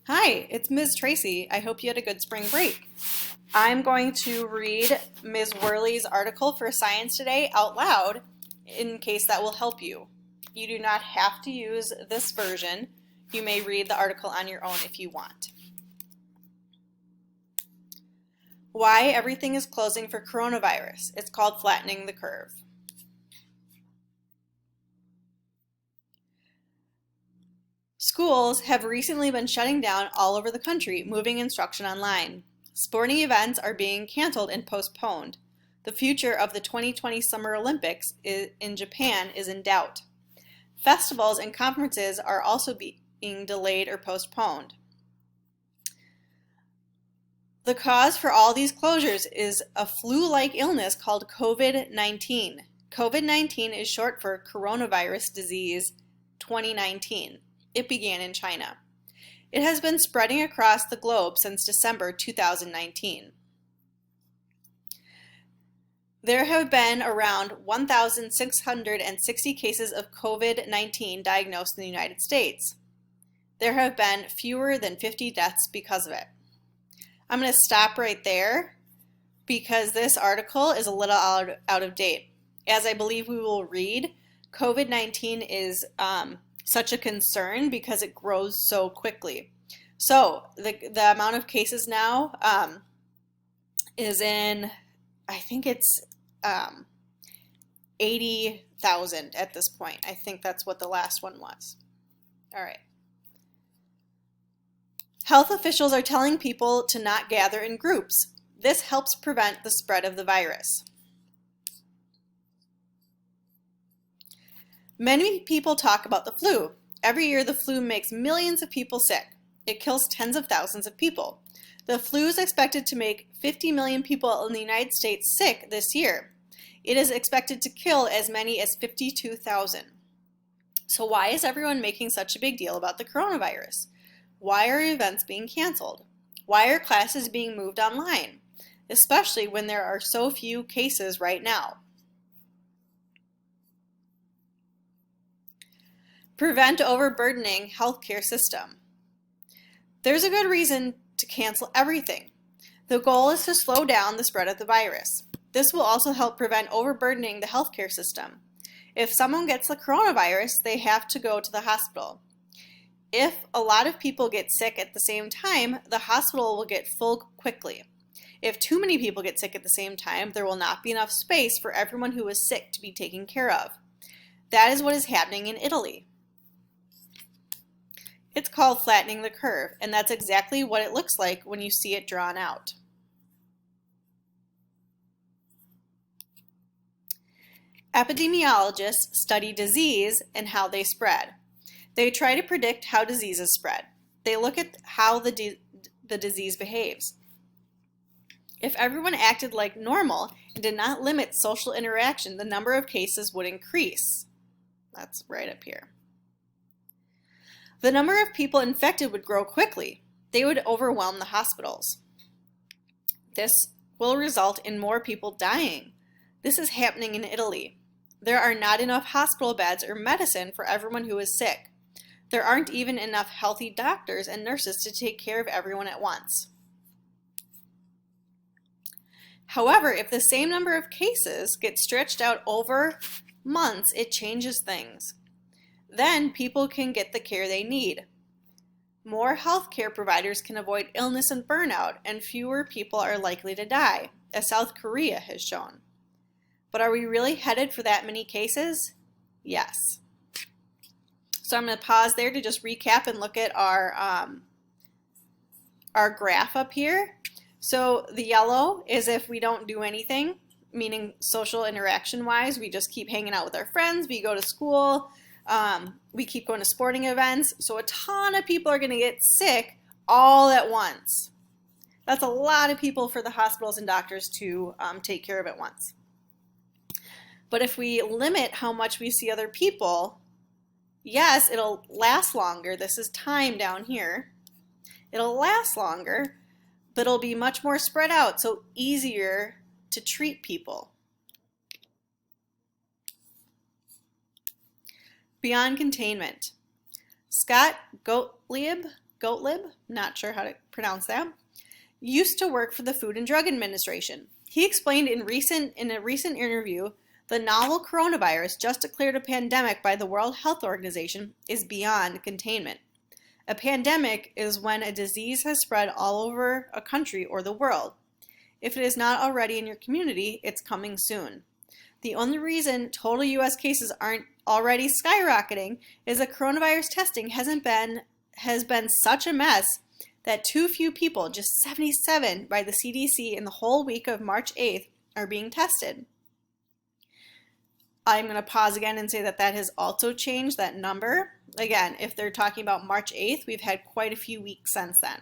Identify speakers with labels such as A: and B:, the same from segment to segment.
A: Hi, it's Ms. Tracy. I hope you had a good spring break. I'm going to read Ms. Worley's article for Science Today out loud in case that will help you. You do not have to use this version. You may read the article on your own if you want. Why everything is closing for coronavirus. It's called flattening the curve. Schools have recently been shutting down all over the country, moving instruction online. Sporting events are being canceled and postponed. The future of the 2020 Summer Olympics in Japan is in doubt. Festivals and conferences are also being delayed or postponed. The cause for all these closures is a flu-like illness called COVID-19. COVID-19 is short for coronavirus disease 2019. It began in China. It has been spreading across the globe since December 2019. There have been around 1,660 cases of COVID-19 diagnosed in the United States. There have been fewer than 50 deaths because of it. I'm going to stop right there because this article is a little out of date. As I believe we will read, COVID-19 is such a concern because it grows so quickly. So the amount of cases now is in, I think it's 80,000 at this point. I think that's what the last one was. All right. Health officials are telling people to not gather in groups. This helps prevent the spread of the virus. Many people talk about the flu. Every year the flu makes millions of people sick. It kills tens of thousands of people. The flu is expected to make 50 million people in the United States sick this year. It is expected to kill as many as 52,000. So why is everyone making such a big deal about the coronavirus? Why are events being canceled? Why are classes being moved online? Especially when there are so few cases right now. Prevent overburdening healthcare system. There's a good reason to cancel everything. The goal is to slow down the spread of the virus. This will also help prevent overburdening the healthcare system. If someone gets the coronavirus, they have to go to the hospital. If a lot of people get sick at the same time, the hospital will get full quickly. If too many people get sick at the same time, there will not be enough space for everyone who is sick to be taken care of. That is what is happening in Italy. It's called flattening the curve, and that's exactly what it looks like when you see it drawn out. Epidemiologists study disease and how they spread. They try to predict how diseases spread. They look at how the disease behaves. If everyone acted like normal and did not limit social interaction, the number of cases would increase. That's right up here. The number of people infected would grow quickly. They would overwhelm the hospitals. This will result in more people dying. This is happening in Italy. There are not enough hospital beds or medicine for everyone who is sick. There aren't even enough healthy doctors and nurses to take care of everyone at once. However, if the same number of cases get stretched out over months, it changes things. Then people can get the care they need. More healthcare providers can avoid illness and burnout, and fewer people are likely to die, as South Korea has shown. But are we really headed for that many cases? Yes. So I'm going to pause there to just recap and look at our graph up here. So the yellow is if we don't do anything, meaning social interaction wise, we just keep hanging out with our friends, we go to school, we keep going to sporting events. So a ton of people are going to get sick all at once. That's a lot of people for the hospitals and doctors to take care of at once. But if we limit how much we see other people, yes, it'll last longer. This is time down here. It'll last longer, but it'll be much more spread out, so easier to treat people. Beyond containment. Scott Gottlieb Gottlieb, not sure how to pronounce that, used to work for the Food and Drug Administration. He explained in a recent interview, the novel coronavirus, just declared a pandemic by the World Health Organization, is beyond containment. A pandemic is when a disease has spread all over a country or the world. If it is not already in your community, it's coming soon. The only reason total U.S. cases aren't already skyrocketing is that coronavirus testing has been such a mess that too few people, just 77 by the CDC in the whole week of March 8th, are being tested. I'm going to pause again and say that has also changed, that number. Again, if they're talking about March 8th, we've had quite a few weeks since then.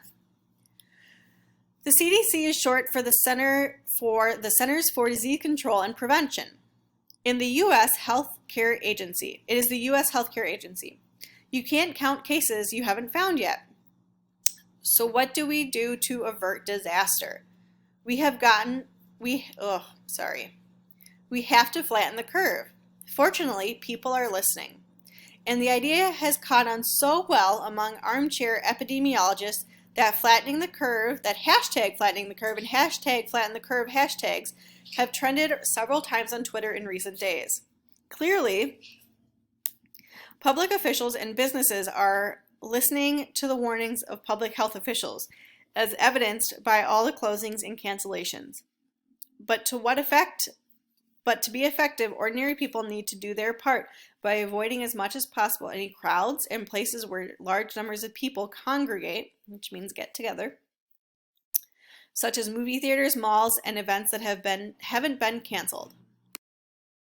A: The CDC is short for the Centers for Disease Control and Prevention. In the U.S. Healthcare Agency, it is the U.S. Healthcare Agency. You can't count cases you haven't found yet. So what do we do to avert disaster? We have to flatten the curve. Fortunately, people are listening. And the idea has caught on so well among armchair epidemiologists that flattening the curve, that hashtag flattening the curve and hashtag flatten the curve hashtags have trended several times on Twitter in recent days. Clearly, public officials and businesses are listening to the warnings of public health officials, as evidenced by all the closings and cancellations. But to be effective, ordinary people need to do their part by avoiding as much as possible any crowds and places where large numbers of people congregate, which means get together, such as movie theaters, malls, and events that haven't been canceled.